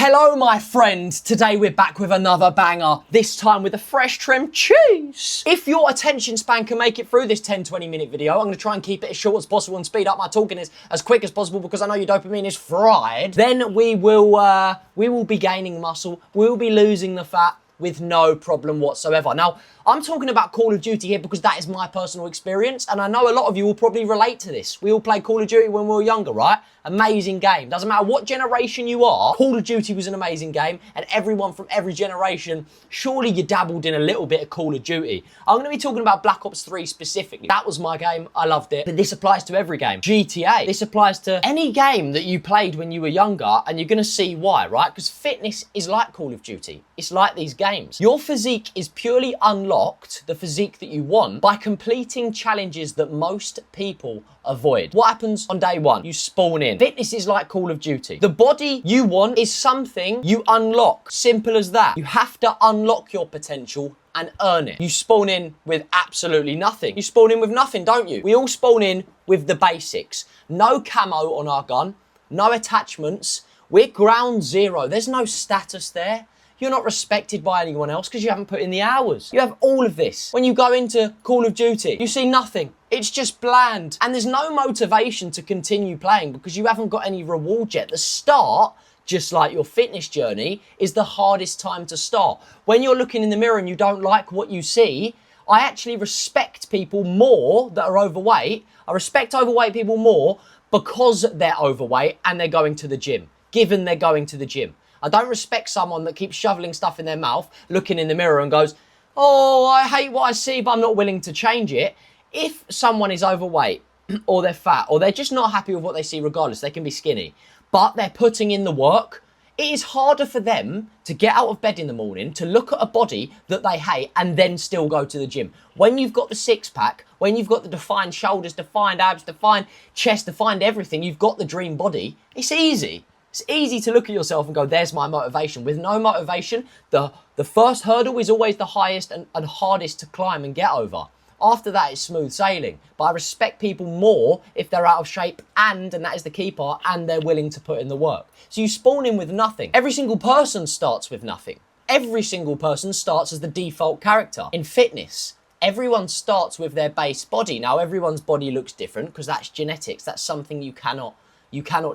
Hello, my friend. Today we're back with another banger, this time with a fresh trim cheese. If your attention span can make it through this 10-20 minute video, I'm going to try and keep it as short as possible and speed up my talking as quick as possible because I know your dopamine is fried. Then we will be gaining muscle, we'll be losing the fat with no problem whatsoever. Now, I'm talking about Call of Duty here because that is my personal experience, and I know a lot of you will probably relate to this. We all played Call of Duty when we were younger, right? Amazing game. Doesn't matter what generation you are, Call of Duty was an amazing game, and everyone from every generation, surely you dabbled in a little bit of Call of Duty. I'm going to be talking about Black Ops 3 specifically. That was my game. I loved it. But this applies to every game. GTA. This applies to any game that you played when you were younger, and you're going to see why, right? Because fitness is like Call of Duty. It's like these games. Your physique is purely unlocked, the physique that you want, by completing challenges that most people avoid. What happens on day one? You spawn in. Fitness is like Call of Duty. The body you want is something you unlock. Simple as that. You have to unlock your potential and earn it. You spawn in with absolutely nothing. You spawn in with nothing, don't you? We all spawn in with the basics. No camo on our gun, no attachments. We're ground zero. There's no status there. You're not respected by anyone else because you haven't put in the hours. You have all of this. When you go into Call of Duty, you see nothing. It's just bland. And there's no motivation to continue playing because you haven't got any reward yet. The start, just like your fitness journey, is the hardest time to start. When you're looking in the mirror and you don't like what you see, I actually respect people more that are overweight. I respect overweight people more because they're overweight and they're going to the gym, given they're going to the gym. I don't respect someone that keeps shoveling stuff in their mouth, looking in the mirror and goes, oh, I hate what I see, but I'm not willing to change it. If someone is overweight or they're fat or they're just not happy with what they see regardless, they can be skinny, but they're putting in the work, it is harder for them to get out of bed in the morning, to look at a body that they hate and then still go to the gym. When you've got the six pack, when you've got the defined shoulders, defined abs, defined chest, defined everything, you've got the dream body, it's easy. It's easy to look at yourself and go, there's my motivation. With no motivation, the first hurdle is always the highest and hardest to climb and get over. After that, it's smooth sailing. But I respect people more if they're out of shape and that is the key part, and they're willing to put in the work. So you spawn in with nothing. Every single person starts with nothing. Every single person starts as the default character. In fitness, everyone starts with their base body. Now, everyone's body looks different because that's genetics. That's something you cannot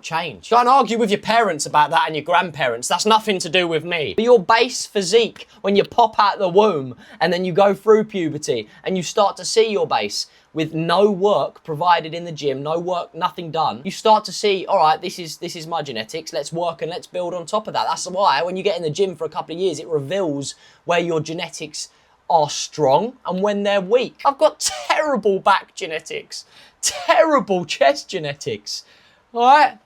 change. Don't argue with your parents about that and your grandparents. That's nothing to do with me. But your base physique, when you pop out the womb and then you go through puberty and you start to see your base with no work provided in the gym, no work, nothing done, you start to see, all right, this is my genetics. Let's work and let's build on top of that. That's why when you get in the gym for a couple of years, it reveals where your genetics are strong and when they're weak. I've got terrible back genetics, terrible chest genetics. All right?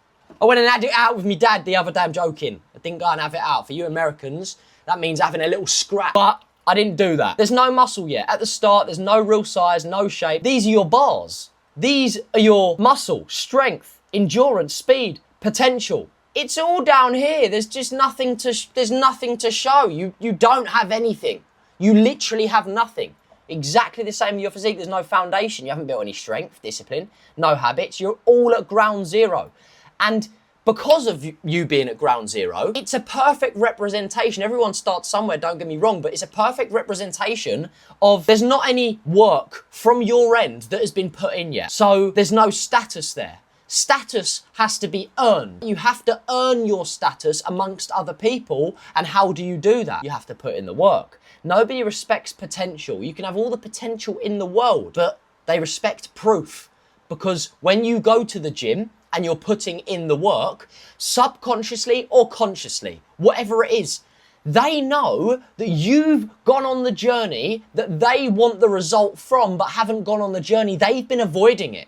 I went and had it out with my dad the other day. I'm joking. I didn't go and have it out. For you Americans, that means having a little scrap. But I didn't do that. There's no muscle yet. At the start, there's no real size, no shape. These are your bars. These are your muscle, strength, endurance, speed, potential. It's all down here. There's just nothing to show. You don't have anything. You literally have nothing. Exactly the same with your physique. There's no foundation. You haven't built any strength, discipline, no habits. You're all at ground zero. And because of you being at ground zero, it's a perfect representation. Everyone starts somewhere, don't get me wrong, but it's a perfect representation of there's not any work from your end that has been put in yet. So there's no status there. Status has to be earned. You have to earn your status amongst other people. And how do you do that? You have to put in the work. Nobody respects potential. You can have all the potential in the world, but they respect proof. Because when you go to the gym and you're putting in the work, subconsciously or consciously, whatever it is, they know that you've gone on the journey that they want the result from, but haven't gone on the journey. They've been avoiding it.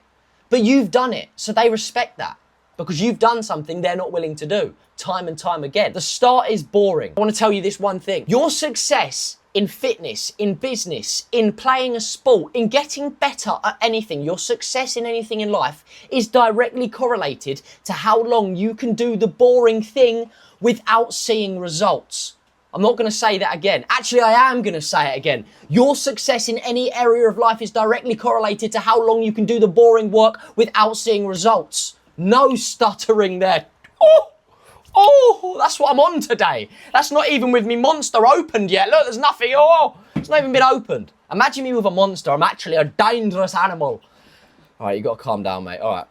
But you've done it, so they respect that because you've done something they're not willing to do time and time again. The start is boring. I want to tell you this one thing. Your success in fitness, in business, in playing a sport, in getting better at anything, your success in anything in life is directly correlated to how long you can do the boring thing without seeing results. I'm not going to say that again. Actually, I am going to say it again. Your success in any area of life is directly correlated to how long you can do the boring work without seeing results. No stuttering there. Oh, that's what I'm on today. That's not even with me Monster opened yet. Look, there's nothing. Oh, it's not even been opened. Imagine me with a Monster. I'm actually a dangerous animal. All right, you got to calm down, mate. All right.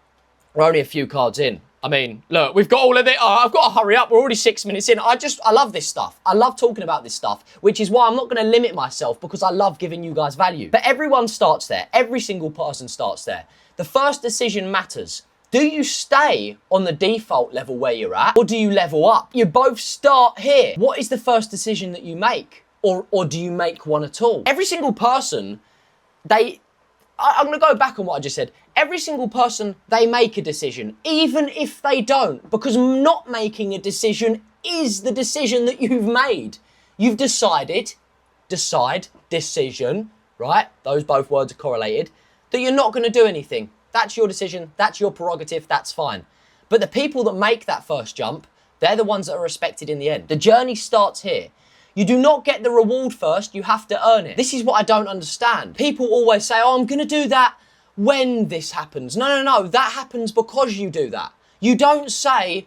We're only a few cards in. I mean, look, we've got all of it. Oh, I've got to hurry up. We're already 6 minutes in. I love this stuff. I love talking about this stuff, which is why I'm not going to limit myself, because I love giving you guys value. But everyone starts there. Every single person starts there. The first decision matters. Do you stay on the default level where you're at, or do you level up? You both start here. What is the first decision that you make? Or do you make one at all? Every single person, I'm going to go back on what I just said. Every single person, they make a decision, even if they don't, because not making a decision is the decision that you've made. You've decided, decision, right? Those both words are correlated, that you're not going to do anything. That's your decision. That's your prerogative. That's fine. But the people that make that first jump, they're the ones that are respected in the end. The journey starts here. You do not get the reward first, you have to earn it. This is what I don't understand. People always say, oh, I'm going to do that when this happens. No, that happens because you do that. You don't say,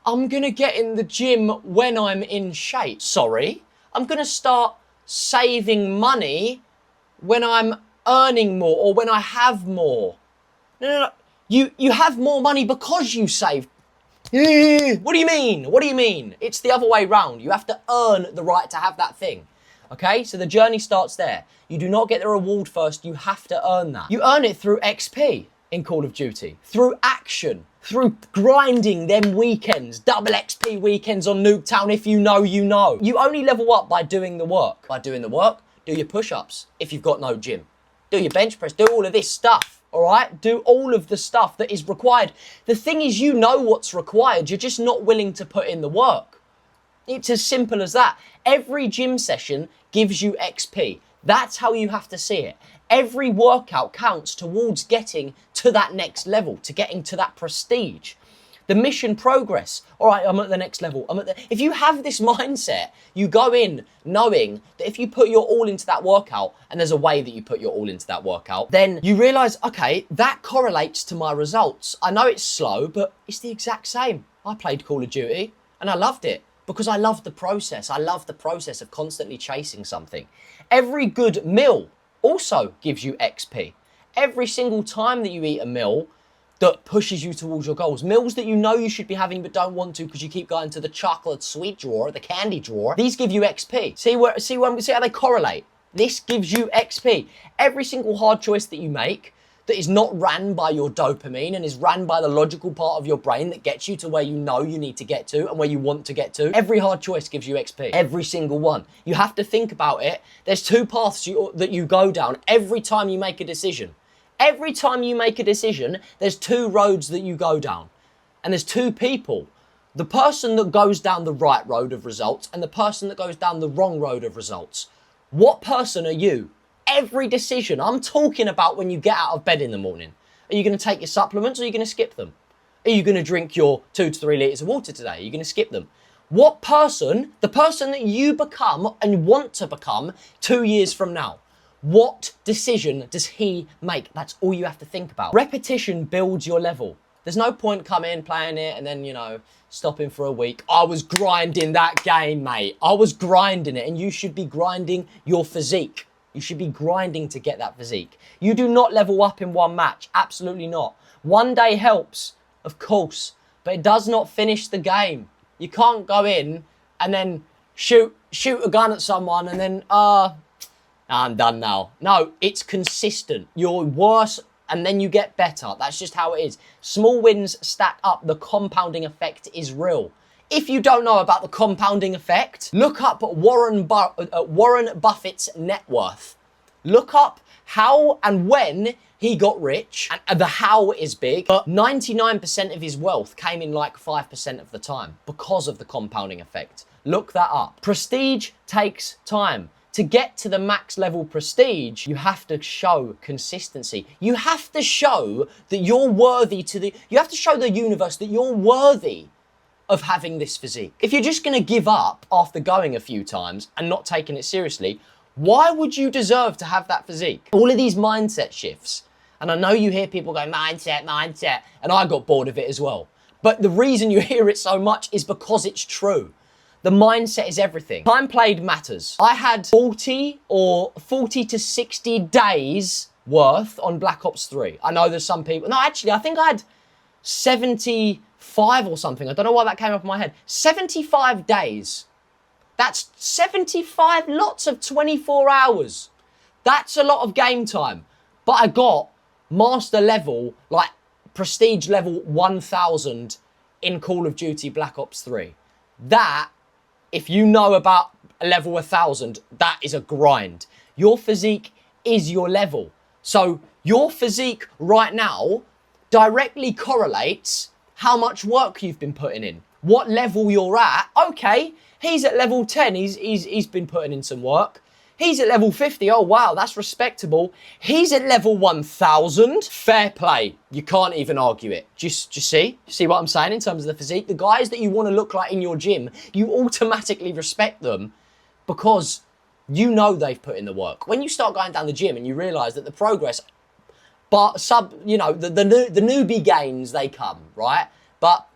I'm going to get in the gym when I'm in shape. Sorry, I'm going to start saving money when I'm earning more or when I have more. No. You have more money because you saved. What do you mean? What do you mean? It's the other way round. You have to earn the right to have that thing. Okay, so the journey starts there. You do not get the reward first, you have to earn that. You earn it through XP in Call of Duty, through action, through grinding them weekends, double XP weekends on Nuketown. If you know, you know. You only level up by doing the work. By doing the work, do your push-ups if you've got no gym. Do your bench press, do all of this stuff. All right, do all of the stuff that is required. The thing is, you know what's required. You're just not willing to put in the work. It's as simple as that. Every gym session gives you XP. That's how you have to see it. Every workout counts towards getting to that next level, to getting to that prestige. The mission progress. All right, I'm at the next level. If you have this mindset, you go in knowing that if you put your all into that workout, and there's a way that you put your all into that workout, then you realize, okay, that correlates to my results. I know it's slow, but it's the exact same. I played Call of Duty and I loved it because I loved the process. I love the process of constantly chasing something. Every good meal also gives you XP. Every single time that you eat a meal that pushes you towards your goals. Meals that you know you should be having but don't want to because you keep going to the chocolate sweet drawer, the candy drawer. These give you XP. See how they correlate? This gives you XP. Every single hard choice that you make that is not ran by your dopamine and is ran by the logical part of your brain that gets you to where you know you need to get to and where you want to get to. Every hard choice gives you XP. Every single one. You have to think about it. There's two paths that you go down every time you make a decision. Every time you make a decision, there's two roads that you go down. And there's two people. The person that goes down the right road of results and the person that goes down the wrong road of results. What person are you? Every decision. I'm talking about when you get out of bed in the morning. Are you going to take your supplements or are you going to skip them? Are you going to drink your 2 to 3 litres of water today? Are you going to skip them? What person, the person that you become and want to become 2 years from now, what decision does he make? That's all you have to think about. Repetition builds your level. There's no point coming, playing it, and then, stopping for a week. I was grinding that game, mate. I was grinding it, and you should be grinding your physique. You should be grinding to get that physique. You do not level up in one match. Absolutely not. One day helps, of course, but it does not finish the game. You can't go in and then shoot a gun at someone and then, I'm done now. No, it's consistent. You're worse and then you get better. That's just how it is. Small wins stack up. The compounding effect is real. If you don't know about the compounding effect, look up Warren Buffett's net worth. Look up how and when he got rich. And the how is big, but 99% of his wealth came in like 5% of the time because of the compounding effect. Look that up. Prestige takes time. To get to the max level prestige, you have to show consistency. You have to show that you're worthy you have to show the universe that you're worthy of having this physique. If you're just gonna give up after going a few times and not taking it seriously, why would you deserve to have that physique? All of these mindset shifts, and I know you hear people go, mindset, and I got bored of it as well. But the reason you hear it so much is because it's true. The mindset is everything. Time played matters. I had 40 to 60 days worth on Black Ops 3. I know there's some people... No, actually, I think I had 75 or something. I don't know why that came up in my head. 75 days. That's 75 lots of 24 hours. That's a lot of game time. But I got master level, like prestige level 1000 in Call of Duty Black Ops 3. That, if you know about level 1000, that is a grind. Your physique is your level. So your physique right now directly correlates how much work you've been putting in. What level you're at. Okay, he's at level 10. He's been putting in some work. He's at level 50. Oh, wow, that's respectable. He's at level 1000. Fair play. You can't even argue it. Just see? See what I'm saying in terms of the physique? The guys that you want to look like in your gym, you automatically respect them because you know they've put in the work. When you start going down the gym and you realise that the progress, but the newbie gains, they come, right? But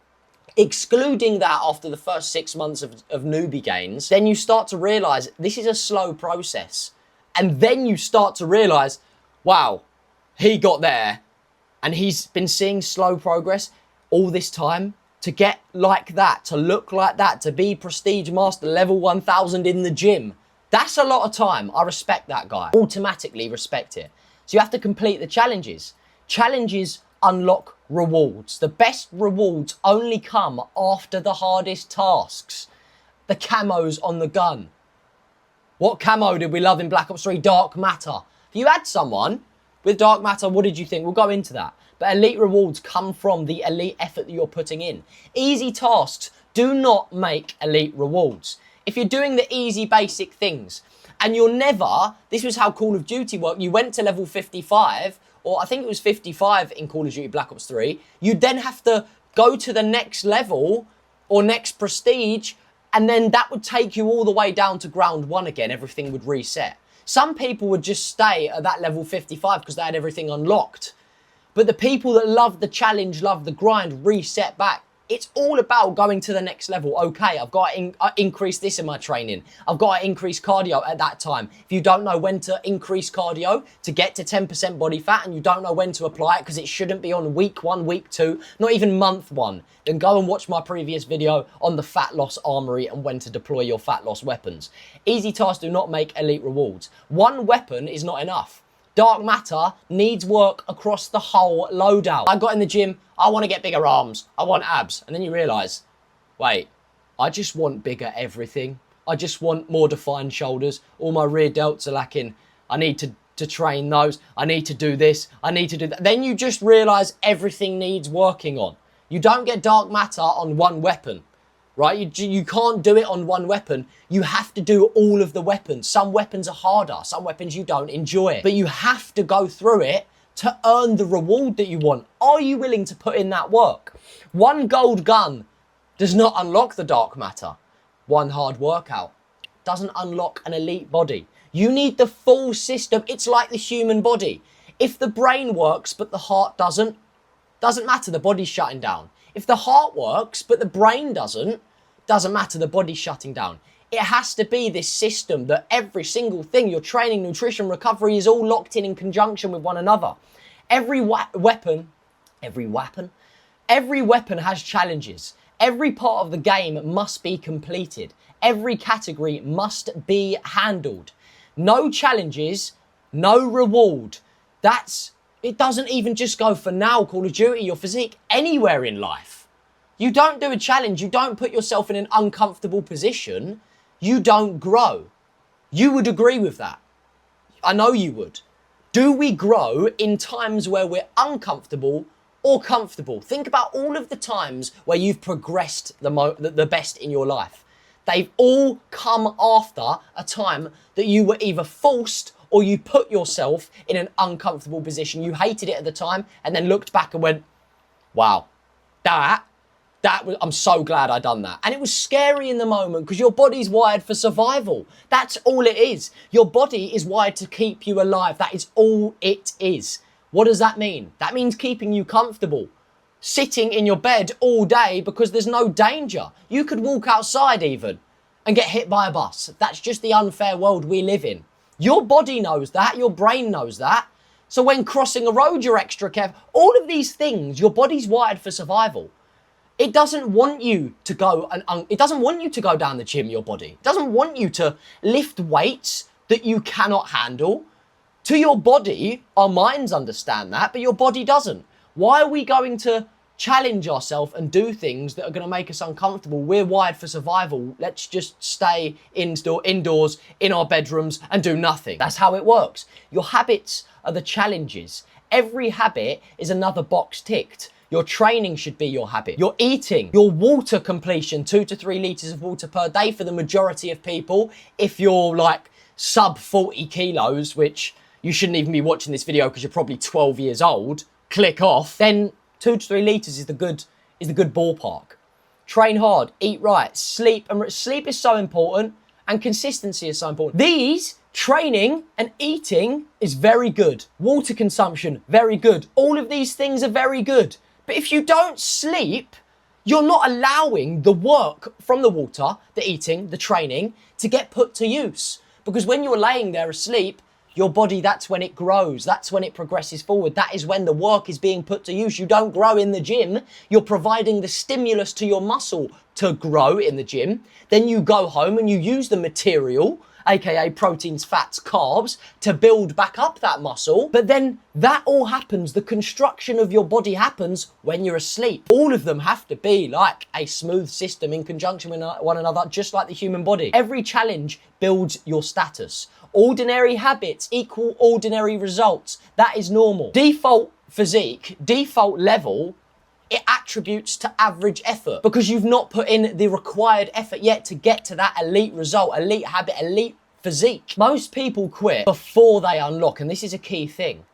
excluding that after the first 6 months of newbie gains, then you start to realise this is a slow process. And then you start to realise, wow, he got there and he's been seeing slow progress all this time. To get like that, to look like that, to be Prestige Master level 1000 in the gym, that's a lot of time. I respect that guy. Automatically respect it. So you have to complete the challenges. Challenges unlock rewards. The best rewards only come after the hardest tasks. The camos on the gun. What camo did we love in Black Ops 3? Dark Matter. If you had someone with Dark Matter, what did you think? We'll go into that. But elite rewards come from the elite effort that you're putting in. Easy tasks do not make elite rewards. If you're doing the easy basic things and you're never, this was how Call of Duty worked, you went to level 55, or I think it was 55 in Call of Duty Black Ops 3, you'd then have to go to the next level or next prestige, and then that would take you all the way down to ground 1 again. Everything would reset. Some people would just stay at that level 55 because they had everything unlocked. But the people that love the challenge, love the grind, reset back. It's all about going to the next level. Okay, I've got to increase this in my training. I've got to increase cardio at that time. If you don't know when to increase cardio to get to 10% body fat and you don't know when to apply it because it shouldn't be on week 1, week 2, not even month 1, then go and watch my previous video on the fat loss armory and when to deploy your fat loss weapons. Easy tasks do not make elite rewards. One weapon is not enough. Dark Matter needs work across the whole loadout. I got in the gym, I want to get bigger arms, I want abs. And then you realise, wait, I just want bigger everything. I just want more defined shoulders. All my rear delts are lacking. I need to train those. I need to do this. I need to do that. Then you just realise everything needs working on. You don't get Dark Matter on one weapon. Right? You can't do it on one weapon. You have to do all of the weapons. Some weapons are harder. Some weapons you don't enjoy. But you have to go through it to earn the reward that you want. Are you willing to put in that work? One gold gun does not unlock the Dark Matter. One hard workout doesn't unlock an elite body. You need the full system. It's like the human body. If the brain works but the heart doesn't matter, the body's shutting down. If the heart works but the brain doesn't matter, the body's shutting down. It has to be this system that every single thing, your training, nutrition, recovery, is all locked in conjunction with one another. Every weapon has challenges. Every part of the game must be completed. Every category must be handled. No challenges, no reward. It doesn't even just go for now, Call of Duty, your physique, anywhere in life. You don't do a challenge, you don't put yourself in an uncomfortable position, you don't grow. You would agree with that. I know you would. Do we grow in times where we're uncomfortable or comfortable? Think about all of the times where you've progressed the best in your life. They've all come after a time that you were either forced or you put yourself in an uncomfortable position. You hated it at the time and then looked back and went, wow, I'm so glad I done that. And it was scary in the moment because your body's wired for survival. That's all it is. Your body is wired to keep you alive. That is all it is. What does that mean? That means keeping you comfortable. sitting in your bed all day because there's no danger. You could walk outside even and get hit by a bus. That's just the unfair world we live in. Your body knows that, your brain knows that. So when crossing a road, you're extra careful. All of these things, your body's wired for survival. It doesn't want you to go it doesn't want you to go down the gym, your body. It doesn't want you to lift weights that you cannot handle. To your body, our minds understand that, but your body doesn't. Why are we going to challenge ourselves and do things that are going to make us uncomfortable? We're wired for survival. Let's just stay indoors in our bedrooms and do nothing. That's how it works. Your habits are the challenges. Every habit is another box ticked. Your training should be your habit. Your eating, your water completion, 2 to 3 litres of water per day for the majority of people. If you're like sub 40 kilos, which you shouldn't even be watching this video because you're probably 12 years old, click off, then 2 to 3 litres is the good ballpark. Train hard, eat right, sleep, and sleep is so important, and consistency is so important. These, training and eating, is very good. Water consumption, very good. All of these things are very good. But if you don't sleep, you're not allowing the work from the water, the eating, the training, to get put to use. Because when you're laying there asleep, your body, that's when it grows. That's when it progresses forward. That is when the work is being put to use. You don't grow in the gym. You're providing the stimulus to your muscle to grow in the gym. Then you go home and you use the material, aka proteins, fats, carbs, to build back up that muscle. But then that all happens, the construction of your body happens when you're asleep. All of them have to be like a smooth system in conjunction with one another, just like the human body. Every challenge builds your status. Ordinary habits equal ordinary results. That is normal. Default physique, default level, it attributes to average effort because you've not put in the required effort yet to get to that elite result, elite habit, elite physique. Most people quit before they unlock, and this is a key thing.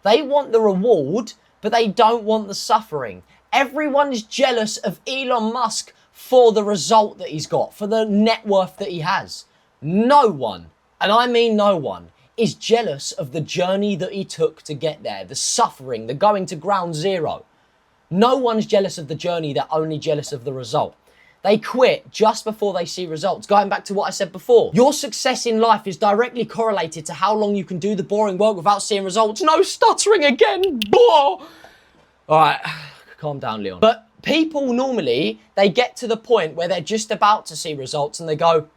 They want the reward, but they don't want the suffering. Everyone's jealous of Elon Musk for the result that he's got, for the net worth that he has. No one, and I mean no one, is jealous of the journey that he took to get there, the suffering, the going to ground zero. No one's jealous of the journey, they're only jealous of the result. They quit just before they see results. Going back to what I said before, your success in life is directly correlated to how long you can do the boring work without seeing results. No stuttering again, blah. All right, calm down, Leon. But people normally, they get to the point where they're just about to see results and they go,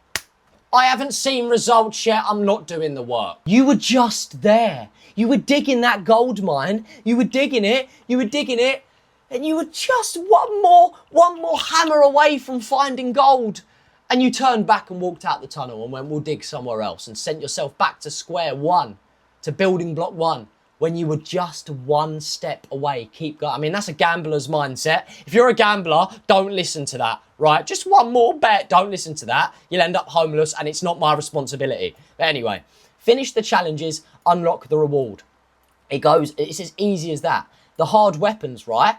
I haven't seen results yet, I'm not doing the work. You were just there. You were digging that gold mine. You were digging it, and you were just one more hammer away from finding gold. And you turned back and walked out the tunnel and went, we'll dig somewhere else, and sent yourself back to square one, to building block one, when you were just one step away. Keep going. I mean, that's a gambler's mindset. If you're a gambler, don't listen to that, right? Just one more bet, don't listen to that. You'll end up homeless and it's not my responsibility. But anyway, finish the challenges, unlock the reward. It's as easy as that. The hard weapons, right?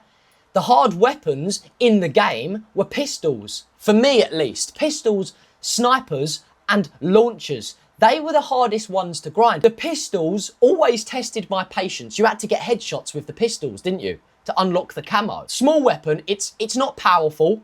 The hard weapons in the game were pistols. For me, at least. Pistols, snipers, and launchers. They were the hardest ones to grind. The pistols always tested my patience. You had to get headshots with the pistols, didn't you? To unlock the camo. Small weapon, it's not powerful.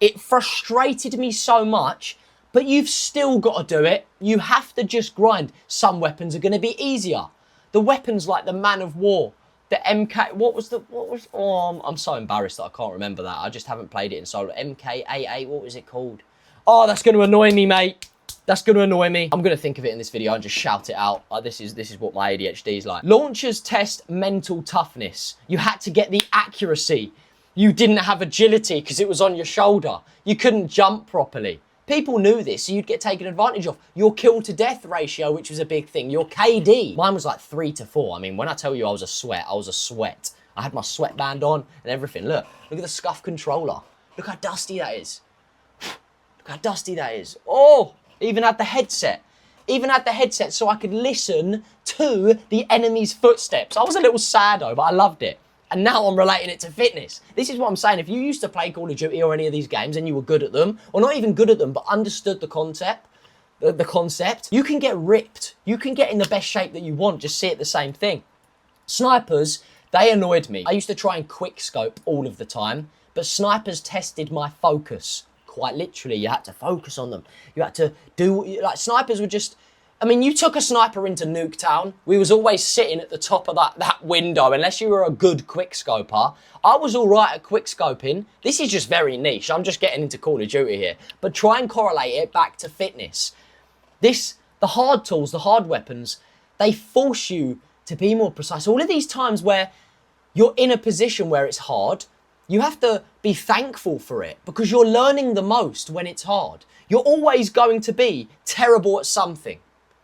It frustrated me so much, but you've still got to do it. You have to just grind. Some weapons are going to be easier. The weapons like the Man of War, the MK, I'm so embarrassed that I can't remember that. I just haven't played it in solo. MK88, what was it called? Oh, that's going to annoy me, mate. That's going to annoy me. I'm going to think of it in this video and just shout it out. This is what my ADHD is like. Launchers test mental toughness. You had to get the accuracy. You didn't have agility because it was on your shoulder. You couldn't jump properly. People knew this, so you'd get taken advantage of. Your kill to death ratio, which was a big thing. Your KD. Mine was like 3 to 4. I mean, when I tell you I was a sweat, I was a sweat. I had my sweatband on and everything. Look at the scuff controller. Look how dusty that is. Look how dusty that is. Oh, even had the headset. Even had the headset so I could listen to the enemy's footsteps. I was a little saddo, but I loved it. And now I'm relating it to fitness. This is what I'm saying. If you used to play Call of Duty or any of these games and you were good at them, or not even good at them, but understood the concept, you can get ripped. You can get in the best shape that you want. Just see it the same thing. Snipers They annoyed me. I used to try and quick scope all of the time, but snipers tested my focus. Quite literally, you had to focus on them. You had to do, like, snipers were just, I mean, you took a sniper into Nuketown. We was always sitting at the top of that window, unless you were a good quickscoper. I was all right at quickscoping. This is just very niche. I'm just getting into Call of Duty here. But try and correlate it back to fitness. The hard tools, the hard weapons, they force you to be more precise. All of these times where you're in a position where it's hard, you have to be thankful for it because you're learning the most when it's hard. You're always going to be terrible at something.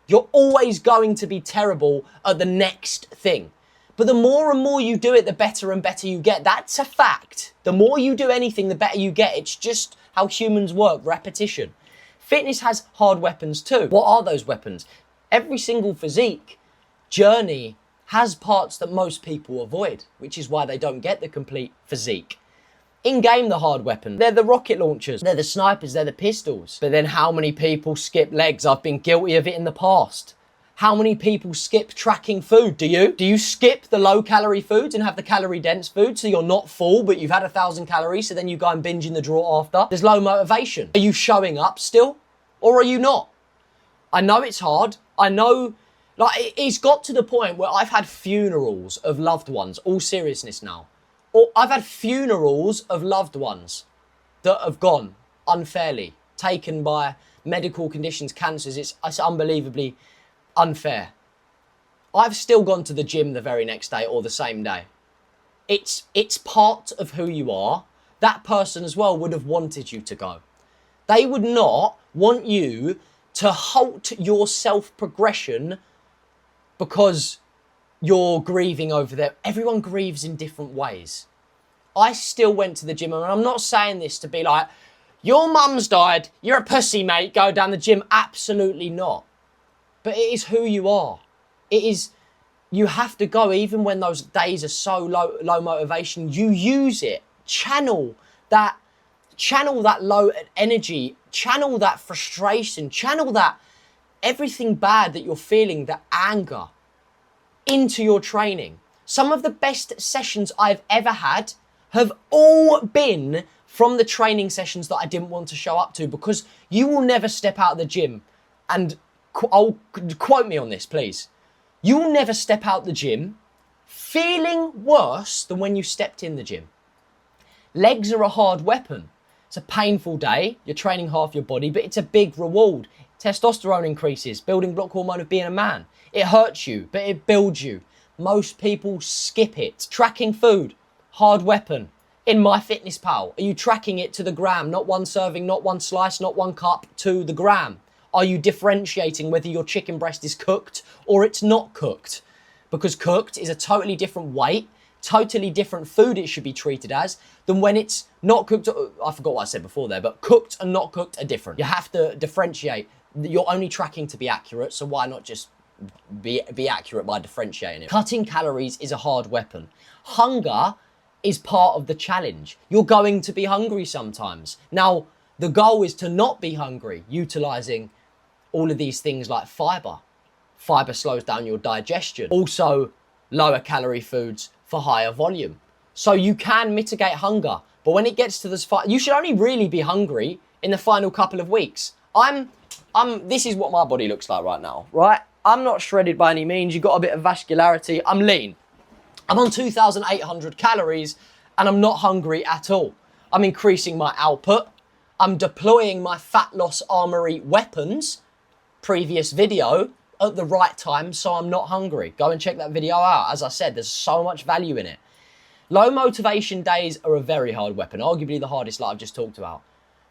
You're always going to be terrible at the next thing. But the more and more you do it, the better and better you get. That's a fact. The more you do anything, the better you get. It's just how humans work, repetition. Fitness has hard weapons too. What are those weapons? Every single physique journey has parts that most people avoid, which is why they don't get the complete physique. In-game, the hard weapon, they're the rocket launchers, they're the snipers, they're the pistols. But then how many people skip legs? I've been guilty of it in the past. How many people skip tracking food? Do you? Do you skip the low-calorie foods and have the calorie-dense food so you're not full, but you've had 1,000 calories, so then you go and binge in the drawer after? There's low motivation. Are you showing up still, or are you not? I know it's hard. I know, like, it's got to the point where I've had funerals of loved ones, all seriousness now. Or I've had funerals of loved ones that have gone unfairly, taken by medical conditions, cancers. It's unbelievably unfair. I've still gone to the gym the very next day or the same day. It's part of who you are. That person as well would have wanted you to go. They would not want you to halt your self-progression because you're grieving over there. Everyone grieves in different ways. I still went to the gym, and I'm not saying this to be like, your mum's died, you're a pussy, mate, go down the gym. Absolutely not. But it is who you are. It is, you have to go even when those days are so low motivation. You use it. Channel that low energy, channel that frustration, channel that everything bad that you're feeling, the anger, into your training. Some of the best sessions I've ever had have all been from the training sessions that I didn't want to show up to, because you will never step out of the gym, and quote me on this, please. You will never step out the gym feeling worse than when you stepped in the gym. Legs are a hard weapon. It's a painful day. You're training half your body, but it's a big reward. Testosterone increases, building block hormone of being a man. It hurts you, but it builds you. Most people skip it. Tracking food, hard weapon. In MyFitnessPal, are you tracking it to the gram? Not one serving, not one slice, not one cup, to the gram. Are you differentiating whether your chicken breast is cooked or it's not cooked? Because cooked is a totally different weight, totally different food it should be treated as than when it's not cooked. I forgot what I said before there, but cooked and not cooked are different. You have to differentiate. You're only tracking to be accurate, so why not just be accurate by differentiating it? Cutting calories is a hard weapon. Hunger is part of the challenge. You're going to be hungry sometimes. Now, the goal is to not be hungry, utilizing all of these things like fiber. Fiber slows down your digestion. Also, lower calorie foods for higher volume. So you can mitigate hunger. But when it gets to this fight, you should only really be hungry in the final couple of weeks. This is what my body looks like right now, right? I'm not shredded by any means. You've got a bit of vascularity. I'm lean. I'm on 2,800 calories and I'm not hungry at all. I'm increasing my output. I'm deploying my fat loss armory weapons, previous video, at the right time, so I'm not hungry. Go and check that video out. As I said, there's so much value in it. Low motivation days are a very hard weapon, arguably the hardest like I've just talked about.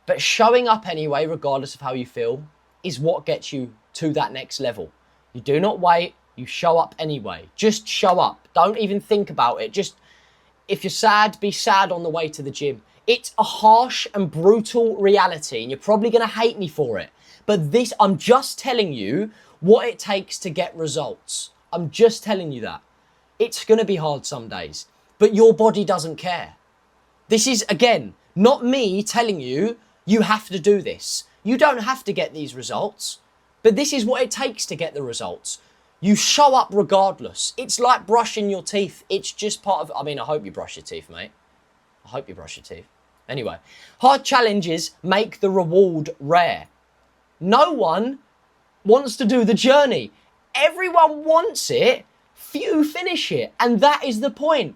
But showing up anyway, regardless of how you feel, is what gets you to that next level. You do not wait, you show up anyway. Just show up. Don't even think about it. Just, if you're sad, be sad on the way to the gym. It's a harsh and brutal reality, and you're probably going to hate me for it. But this, I'm just telling you what it takes to get results. I'm just telling you that. It's going to be hard some days, but your body doesn't care. This is, again, not me telling you, you have to do this. You don't have to get these results, but this is what it takes to get the results. You show up regardless. It's like brushing your teeth. It's just part of, I mean, I hope you brush your teeth, mate. I hope you brush your teeth. Anyway, hard challenges make the reward rare. No one wants to do the journey. Everyone wants it, few finish it. And that is the point.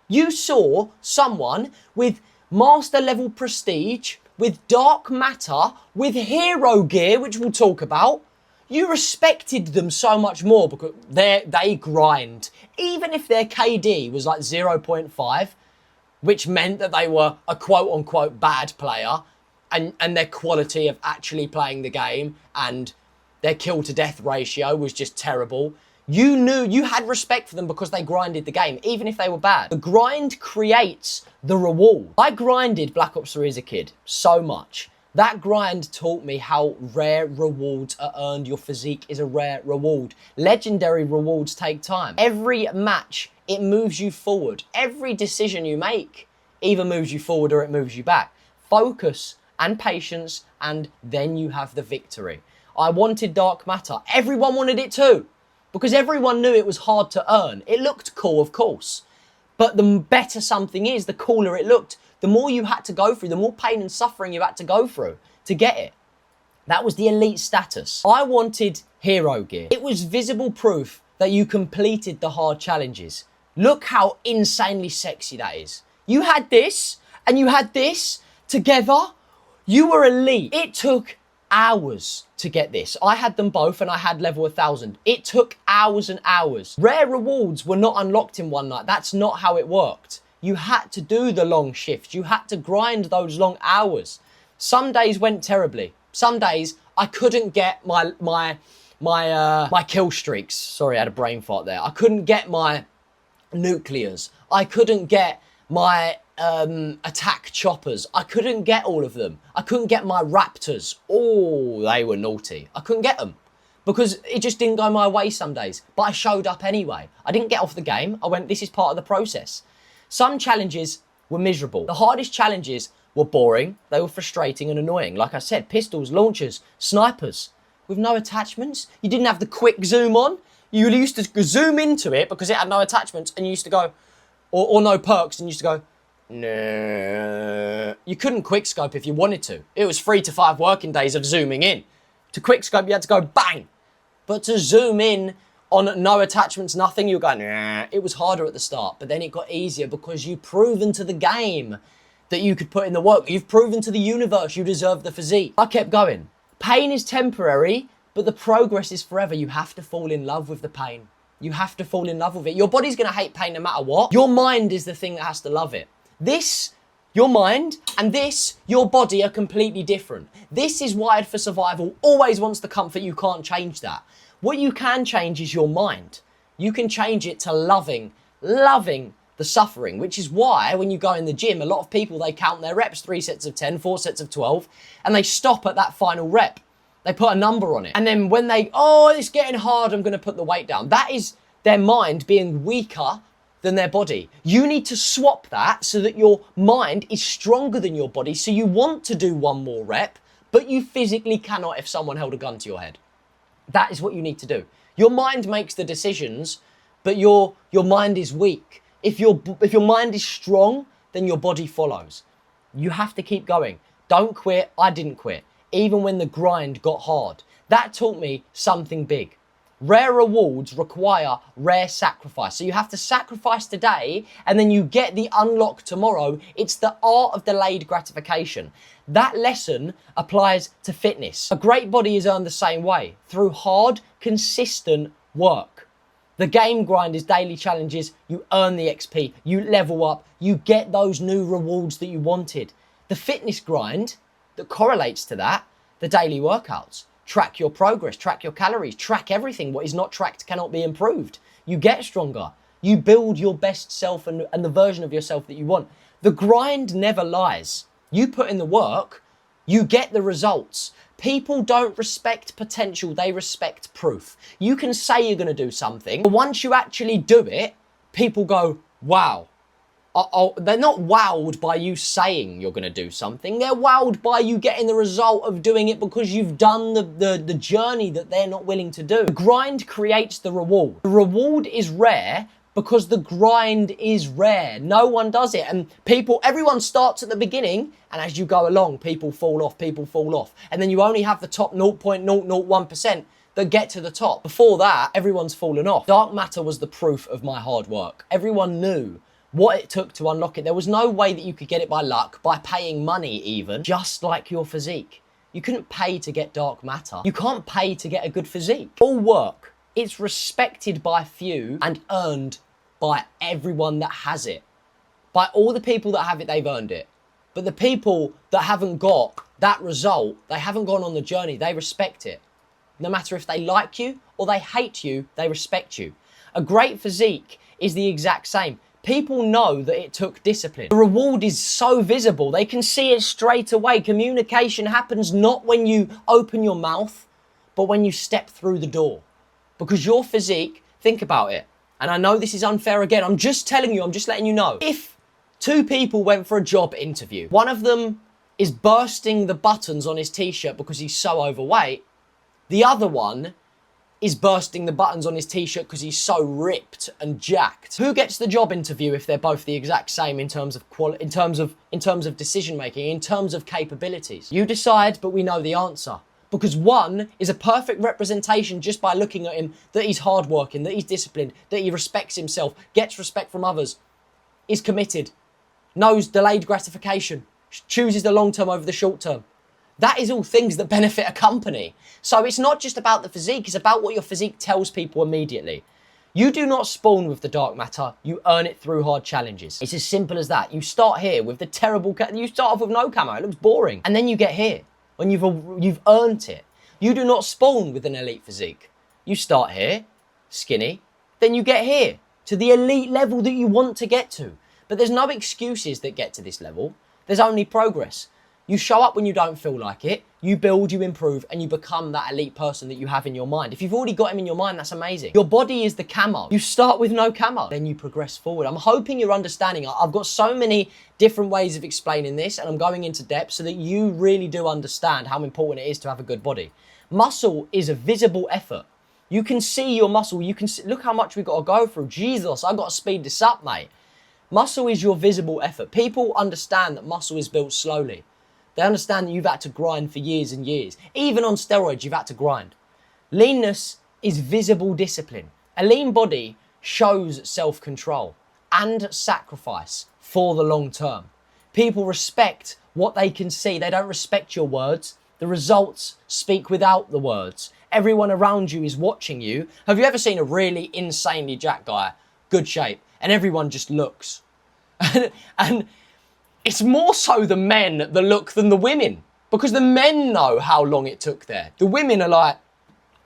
You saw someone with master level prestige, with dark matter, with hero gear, which we'll talk about. You respected them so much more because they grind. Even if their KD was like 0.5, which meant that they were a quote-unquote bad player, and their quality of actually playing the game and their kill-to-death ratio was just terrible. You knew, you had respect for them because they grinded the game, even if they were bad. The grind creates the reward. I grinded Black Ops 3 as a kid so much. That grind taught me how rare rewards are earned. Your physique is a rare reward. Legendary rewards take time. Every match, it moves you forward. Every decision you make either moves you forward or it moves you back. Focus and patience, and then you have the victory. I wanted dark matter. Everyone wanted it too, because everyone knew it was hard to earn. It looked cool, of course, but the better something is, the cooler it looked. The more you had to go through, the more pain and suffering you had to go through to get it. That was the elite status. I wanted hero gear. It was visible proof that you completed the hard challenges. Look how insanely sexy that is. You had this and you had this together. You were elite. It took hours to get this. I had them both and I had level 1000. It took hours and hours. Rare rewards were not unlocked in one night. That's not how it worked. You had to do the long shifts. You had to grind those long hours. Some days went terribly. Some days I couldn't get my kill streaks. Sorry, I had a brain fart there. I couldn't get my nuclears. I couldn't get my attack choppers. I couldn't get all of them. I couldn't get my raptors. Oh, they were naughty. I couldn't get them because it just didn't go my way some days. But I showed up anyway. I didn't get off the game. I went, this is part of the process. Some challenges were miserable. The hardest challenges were boring. They were frustrating and annoying. Like I said, pistols, launchers, snipers with no attachments. You didn't have the quick zoom on. You used to zoom into it because it had no attachments, and you used to go, or no perks, and you used to go, no. You couldn't quickscope if you wanted to. It was 3 to 5 working days of zooming in. To quickscope, you had to go bang. But to zoom in on no attachments, nothing, you go, nah. It was harder at the start, but then it got easier because you've proven to the game that you could put in the work. You've proven to the universe you deserve the physique. I kept going. Pain is temporary, but the progress is forever. You have to fall in love with the pain. You have to fall in love with it. Your body's going to hate pain no matter what. Your mind is the thing that has to love it. This, your mind, and this, your body are completely different. This is wired for survival, always wants the comfort. You can't change that. What you can change is your mind. You can change it to loving the suffering, which is why when you go in the gym, a lot of people, they count their reps, 3 sets of 10, 4 sets of 12, and they stop at that final rep. They put a number on it. And then when they, oh, it's getting hard, I'm going to put the weight down. That is their mind being weaker than their body. You need to swap that so that your mind is stronger than your body. So you want to do one more rep, but you physically cannot if someone held a gun to your head. That is what you need to do. Your mind makes the decisions, but your mind is weak. If your mind is strong, then your body follows. You have to keep going. Don't quit. I didn't quit, even when the grind got hard. That taught me something big. Rare rewards require rare sacrifice. So you have to sacrifice today and then you get the unlock tomorrow. It's the art of delayed gratification. That lesson applies to fitness. A great body is earned the same way, through hard, consistent work. The game grind is daily challenges. You earn the XP, you level up, you get those new rewards that you wanted. The fitness grind that correlates to that, the daily workouts. Track your progress, track your calories, track everything. What is not tracked cannot be improved. You get stronger. You build your best self and the version of yourself that you want. The grind never lies. You put in the work, you get the results. People don't respect potential, they respect proof. You can say you're going to do something, but once you actually do it, people go, wow, they're not wowed by you saying you're going to do something. They're wowed by you getting the result of doing it because you've done the journey that they're not willing to do. The grind creates the reward. The reward is rare because the grind is rare. No one does it. And everyone starts at the beginning, and as you go along, people fall off. And then you only have the top 0.001% that get to the top. Before that, everyone's fallen off. Dark matter was the proof of my hard work. Everyone knew what it took to unlock it. There was no way that you could get it by luck, by paying money even, just like your physique. You couldn't pay to get dark matter. You can't pay to get a good physique. All work, it's respected by few and earned by everyone that has it. By all the people that have it, they've earned it. But the people that haven't got that result, they haven't gone on the journey, they respect it. No matter if they like you or they hate you, they respect you. A great physique is the exact same. People know that it took discipline. The reward is so visible. They can see it straight away. Communication happens not when you open your mouth, but when you step through the door. Because your physique, think about it. And I know this is unfair again. I'm just telling you, I'm just letting you know. If two people went for a job interview, one of them is bursting the buttons on his t-shirt because he's so overweight. The other one is bursting the buttons on his t-shirt because he's so ripped and jacked. Who gets the job interview if they're both the exact same in terms of quality, in terms of decision making, in terms of capabilities? You decide, but we know the answer. Because one is a perfect representation just by looking at him that he's hardworking, that he's disciplined, that he respects himself, gets respect from others, is committed, knows delayed gratification, chooses the long term over the short term. That is all things that benefit a company. So it's not just about the physique, it's about what your physique tells people immediately. You do not spawn with the dark matter, you earn it through hard challenges. It's as simple as that. You start here with the terrible, you start off with no camo, it looks boring. And then you get here, when you've earned it. You do not spawn with an elite physique. You start here, skinny, then you get here, to the elite level that you want to get to. But there's no excuses that get to this level, there's only progress. You show up when you don't feel like it, you build, you improve, and you become that elite person that you have in your mind. If you've already got him in your mind, that's amazing. Your body is the camo. You start with no camo, then you progress forward. I'm hoping you're understanding. I've got so many different ways of explaining this, and I'm going into depth so that you really do understand how important it is to have a good body. Muscle is a visible effort. You can see your muscle. You can see, look how much we've got to go through. Jesus, I've got to speed this up, mate. Muscle is your visible effort. People understand that muscle is built slowly. They understand that you've had to grind for years and years. Even on steroids, you've had to grind. Leanness is visible discipline. A lean body shows self-control and sacrifice for the long term. People respect what they can see. They don't respect your words. The results speak without the words. Everyone around you is watching you. Have you ever seen a really insanely jacked guy, good shape, and everyone just looks? and it's more so the men that look than the women, because the men know how long it took there. The women are like,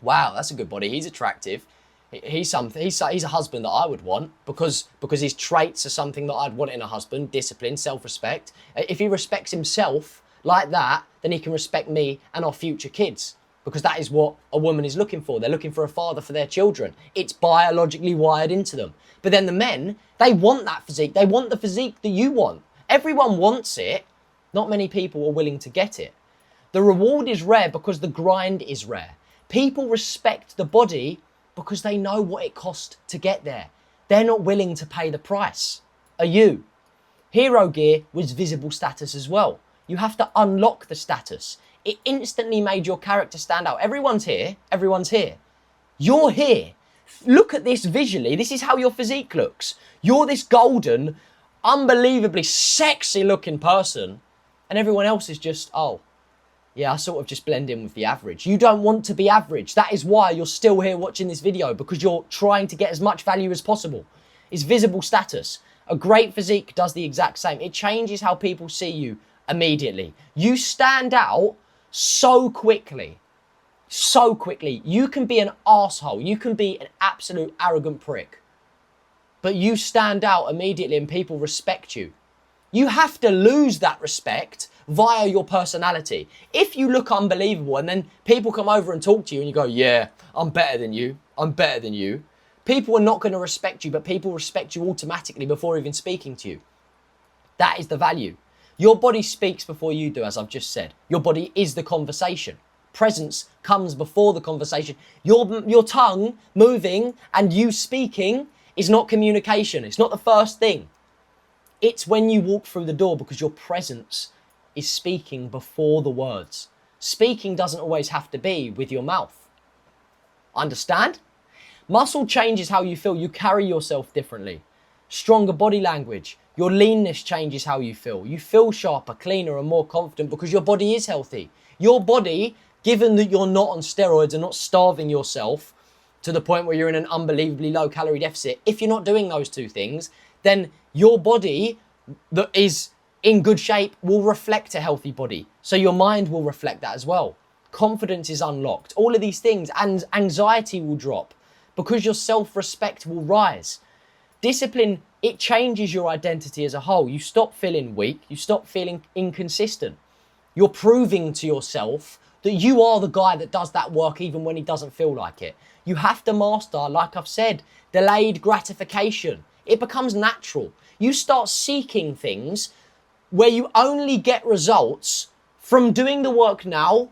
wow, that's a good body. He's attractive. He's a husband that I would want because his traits are something that I'd want in a husband: discipline, self-respect. If he respects himself like that, then he can respect me and our future kids, because that is what a woman is looking for. They're looking for a father for their children. It's biologically wired into them. But then the men, they want that physique. They want the physique that you want. Everyone wants it. Not many people are willing to get it. The reward is rare because the grind is rare. People respect the body because they know what it cost to get there. They're not willing to pay the price. Are you? Hero gear was visible status as well. You have to unlock the status. It instantly made your character stand out. Everyone's here. Everyone's here. You're here. Look at this visually. This is how your physique looks. You're this golden, unbelievably sexy looking person, and everyone else is just, oh, yeah, I sort of just blend in with the average. You don't want to be average. That is why you're still here watching this video, because you're trying to get as much value as possible. It's visible status. A great physique does the exact same. It changes how people see you immediately. You stand out so quickly. So quickly. You can be an arsehole. You can be an absolute arrogant prick. But you stand out immediately and people respect you. You have to lose that respect via your personality. If you look unbelievable and then people come over and talk to you and you go, yeah, I'm better than you, I'm better than you, people are not going to respect you, but people respect you automatically before even speaking to you. That is the value. Your body speaks before you do, as I've just said. Your body is the conversation. Presence comes before the conversation. Your tongue moving and you speaking is not communication. It's not the first thing. It's when you walk through the door, because your presence is speaking before the words. Speaking doesn't always have to be with your mouth. Understand? Muscle changes how you feel. You carry yourself differently. Stronger body language. Your leanness changes how you feel. You feel sharper, cleaner, and more confident because your body is healthy. Your body, given that you're not on steroids and not starving yourself to the point where you're in an unbelievably low calorie deficit, if you're not doing those two things, then your body that is in good shape will reflect a healthy body. So your mind will reflect that as well. Confidence is unlocked. All of these things, and anxiety will drop because your self-respect will rise. Discipline, it changes your identity as a whole. You stop feeling weak. You stop feeling inconsistent. You're proving to yourself that you are the guy that does that work even when he doesn't feel like it. You have to master, like I've said, delayed gratification. It becomes natural. You start seeking things where you only get results from doing the work now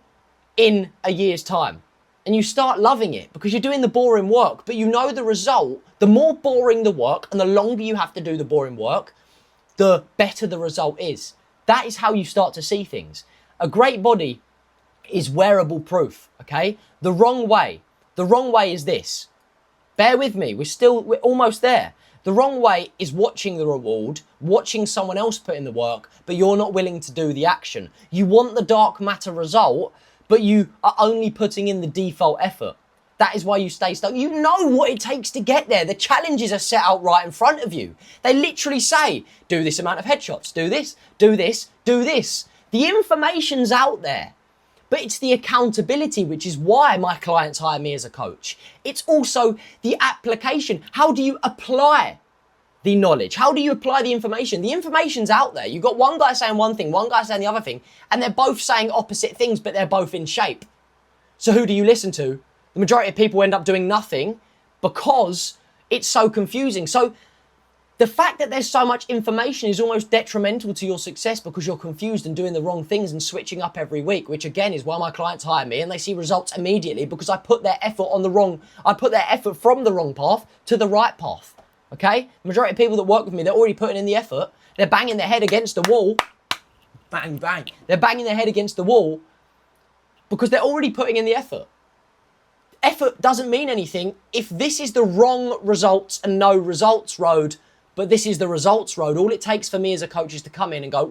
in a year's time. And you start loving it because you're doing the boring work, but you know the result. The more boring the work and the longer you have to do the boring work, the better the result is. That is how you start to see things. A great body is wearable proof, okay? The wrong way is this. Bear with me, we're almost there. The wrong way is watching the reward, watching someone else put in the work, but you're not willing to do the action. You want the dark matter result, but you are only putting in the default effort. That is why you stay stuck. You know what it takes to get there. The challenges are set out right in front of you. They literally say, do this amount of headshots, do this, do this, do this. The information's out there, but it's the accountability, which is why my clients hire me as a coach. It's also the application. How do you apply the knowledge? How do you apply the information? The information's out there. You've got one guy saying one thing, one guy saying the other thing, and they're both saying opposite things, but they're both in shape. So who do you listen to? The majority of people end up doing nothing because it's so confusing. So the fact that there's so much information is almost detrimental to your success because you're confused and doing the wrong things and switching up every week, which again is why my clients hire me and they see results immediately because I put their effort from the wrong path to the right path. Okay? The majority of people that work with me, they're already putting in the effort. They're banging their head against the wall. Bang, bang. They're banging their head against the wall because they're already putting in the effort. Effort doesn't mean anything if this is the wrong results and no results road, but this is the results road. All it takes for me as a coach is to come in and go,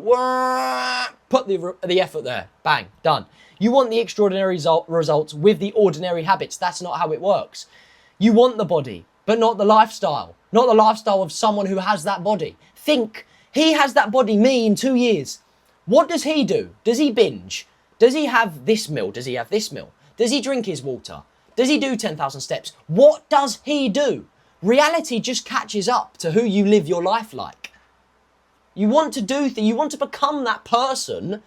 put the effort there. Bang, done. You want the extraordinary results with the ordinary habits. That's not how it works. You want the body, but not the lifestyle. Not the lifestyle of someone who has that body. Think, he has that body, me, in 2 years. What does he do? Does he binge? Does he have this meal? Does he have this meal? Does he drink his water? Does he do 10,000 steps? What does he do? Reality just catches up to who you live your life like. You want to do things, you want to become that person.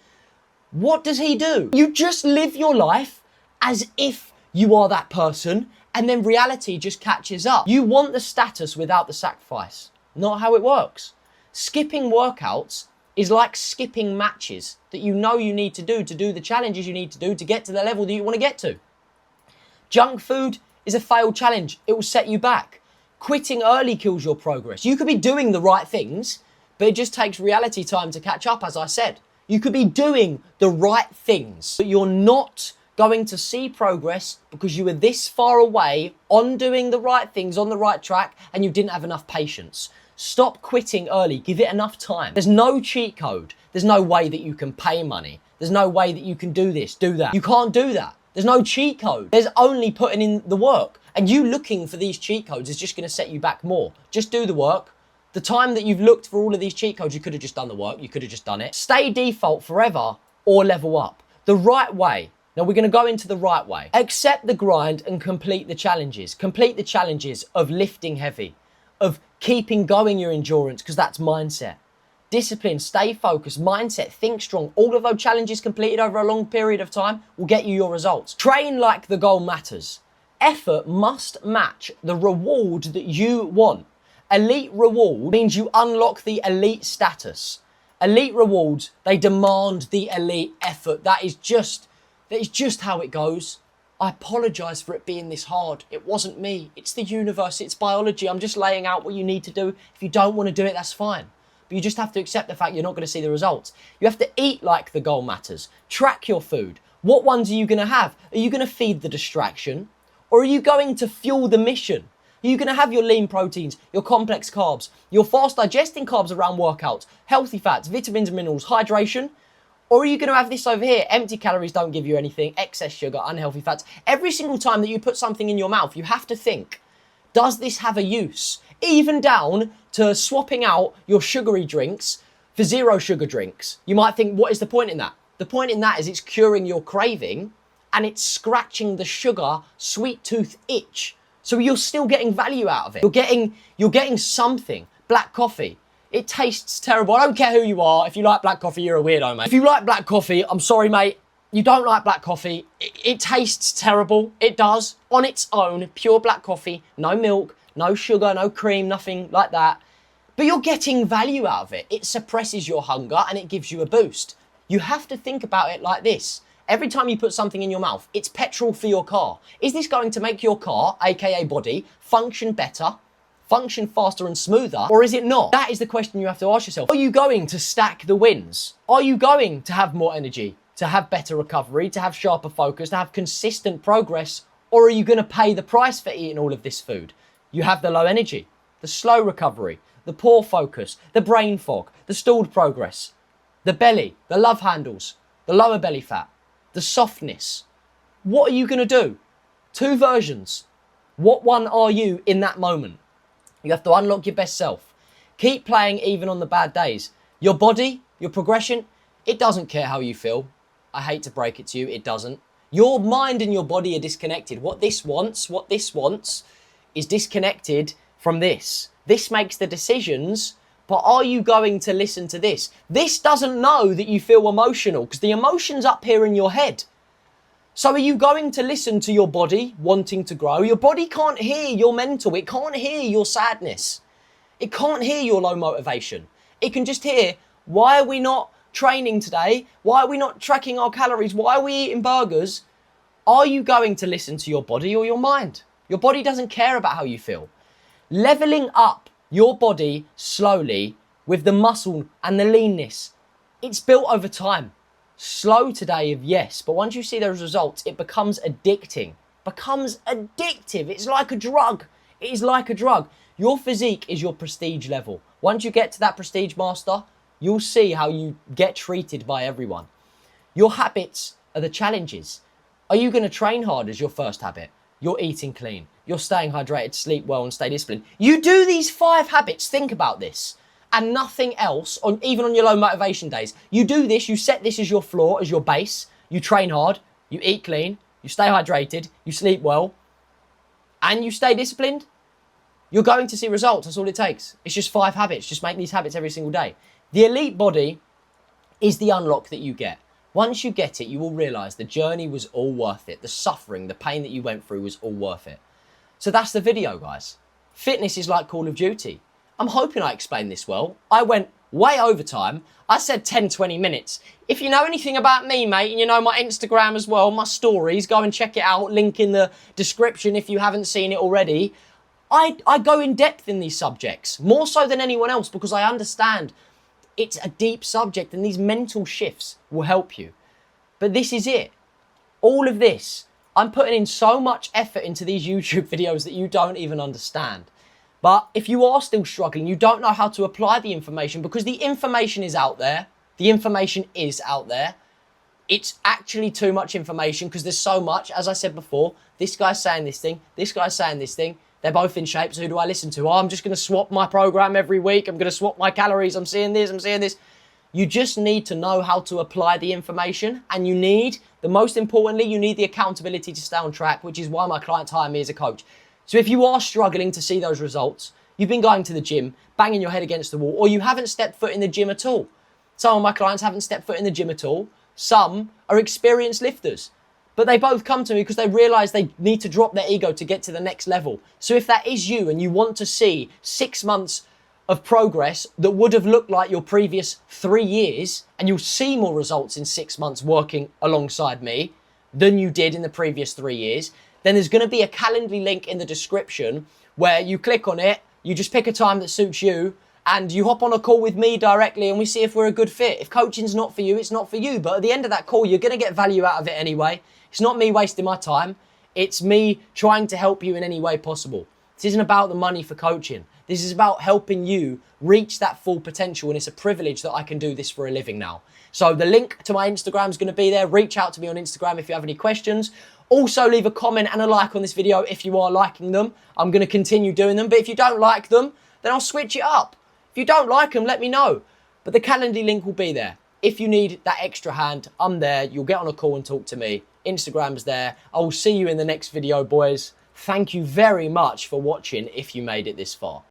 What does he do? You just live your life as if you are that person, and then reality just catches up. You want the status without the sacrifice. Not how it works. Skipping workouts is like skipping matches that you know you need to do the challenges you need to do to get to the level that you want to get to. Junk food is a failed challenge. It will set you back. Quitting early kills your progress. You could be doing the right things, but it just takes reality time to catch up, as I said. You could be doing the right things, but you're not going to see progress because you were this far away on doing the right things, on the right track, and you didn't have enough patience. Stop quitting early. Give it enough time. There's no cheat code. There's no way that you can pay money. There's no way that you can do this, do that. You can't do that. There's no cheat code. There's only putting in the work. And you looking for these cheat codes is just going to set you back more. Just do the work. The time that you've looked for all of these cheat codes, you could have just done the work. You could have just done it. Stay default forever or level up. The right way. Now we're going to go into the right way. Accept the grind and complete the challenges. Complete the challenges of lifting heavy, of keeping going your endurance, because that's mindset. Discipline, stay focused, mindset, think strong. All of those challenges completed over a long period of time will get you your results. Train like the goal matters. Effort must match the reward that you want. Elite reward means you unlock the elite status. Elite rewards, they demand the elite effort. That is just how it goes. I apologise for it being this hard. It wasn't me. It's the universe. It's biology. I'm just laying out what you need to do. If you don't want to do it, that's fine. But you just have to accept the fact you're not going to see the results. You have to eat like the goal matters. Track your food. What ones are you going to have? Are you going to feed the distraction? Or are you going to fuel the mission? Are you going to have your lean proteins, your complex carbs, your fast digesting carbs around workouts, healthy fats, vitamins and minerals, hydration? Or are you going to have this over here? Empty calories don't give you anything, excess sugar, unhealthy fats. Every single time that you put something in your mouth, you have to think, does this have a use? Even down to swapping out your sugary drinks for zero sugar drinks. You might think, what is the point in that? The point in that is it's curing your craving and it's scratching the sugar sweet tooth itch. So you're still getting value out of it. You're getting something. Black coffee. It tastes terrible. I don't care who you are. If you like black coffee, you're a weirdo, mate. If you like black coffee, I'm sorry, mate. You don't like black coffee. It tastes terrible. It does. On its own, pure black coffee, no milk, no sugar, no cream, nothing like that. But you're getting value out of it. It suppresses your hunger and it gives you a boost. You have to think about it like this. Every time you put something in your mouth, it's petrol for your car. Is this going to make your car, aka body, function better, function faster and smoother, or is it not? That is the question you have to ask yourself. Are you going to stack the wins? Are you going to have more energy, to have better recovery, to have sharper focus, to have consistent progress, or are you going to pay the price for eating all of this food? You have the low energy, the slow recovery, the poor focus, the brain fog, the stalled progress, the belly, the love handles, the lower belly fat, the softness. What are you going to do? Two versions. What one are you in that moment? You have to unlock your best self. Keep playing even on the bad days. Your body, your progression, it doesn't care how you feel. I hate to break it to you, it doesn't. Your mind and your body are disconnected. What this wants is disconnected from this. This makes the decisions, but are you going to listen to this? This doesn't know that you feel emotional because the emotion's up here in your head. So are you going to listen to your body wanting to grow? Your body can't hear your mental. It can't hear your sadness. It can't hear your low motivation. It can just hear, why are we not training today? Why are we not tracking our calories? Why are we eating burgers? Are you going to listen to your body or your mind? Your body doesn't care about how you feel. Leveling up your body slowly with the muscle and the leanness, it's built over time. Slow today, yes, but once you see those results, it becomes addicting. It's like a drug. It is like a drug. Your physique is your prestige level. Once you get to that prestige master, you'll see how you get treated by everyone. Your habits are the challenges. Are you going to train hard as your first habit? You're eating clean. You're staying hydrated, sleep well, and stay disciplined. You do these 5 habits. Think about this. And nothing else, even on your low motivation days. You do this, you set this as your floor, as your base. You train hard, you eat clean, you stay hydrated, you sleep well, and you stay disciplined. You're going to see results. That's all it takes. It's just 5 habits. Just make these habits every single day. The elite body is the unlock that you get. Once you get it, you will realize the journey was all worth it. The suffering, the pain that you went through was all worth it. So that's the video, guys. Fitness is like Call of Duty. I'm hoping I explained this well. I went way over time. I said 10, 20 minutes. If you know anything about me, mate, and you know my Instagram as well, my stories, go and check it out. Link in the description if you haven't seen it already. I go in depth in these subjects, more so than anyone else, because I understand it's a deep subject and these mental shifts will help you. But this is it. All of this, I'm putting in so much effort into these YouTube videos that you don't even understand. But if you are still struggling, you don't know how to apply the information because the information is out there. The information is out there. It's actually too much information because there's so much. As I said before, this guy's saying this thing, this guy's saying this thing. They're both in shape, so who do I listen to? Oh, I'm just going to swap my program every week. I'm going to swap my calories. I'm seeing this, I'm seeing this. You just need to know how to apply the information. And you need, the most importantly, you need the accountability to stay on track, which is why my clients hire me as a coach. So if you are struggling to see those results, you've been going to the gym, banging your head against the wall, or you haven't stepped foot in the gym at all. Some of my clients haven't stepped foot in the gym at all. Some are experienced lifters. But they both come to me because they realize they need to drop their ego to get to the next level. So if that is you and you want to see 6 months of progress that would have looked like your previous 3 years, and you'll see more results in 6 months working alongside me than you did in the previous 3 years, then there's going to be a Calendly link in the description where you click on it, you just pick a time that suits you, and you hop on a call with me directly and we see if we're a good fit. If coaching's not for you, it's not for you. But at the end of that call, you're going to get value out of it anyway. It's not me wasting my time. It's me trying to help you in any way possible. This isn't about the money for coaching. This is about helping you reach that full potential, and it's a privilege that I can do this for a living now. So the link to my Instagram is going to be there. Reach out to me on Instagram if you have any questions. Also, leave a comment and a like on this video if you are liking them. I'm going to continue doing them. But if you don't like them, then I'll switch it up. If you don't like them, let me know. But the Calendly link will be there. If you need that extra hand, I'm there. You'll get on a call and talk to me. Instagram's there. I will see you in the next video, boys. Thank you very much for watching if you made it this far.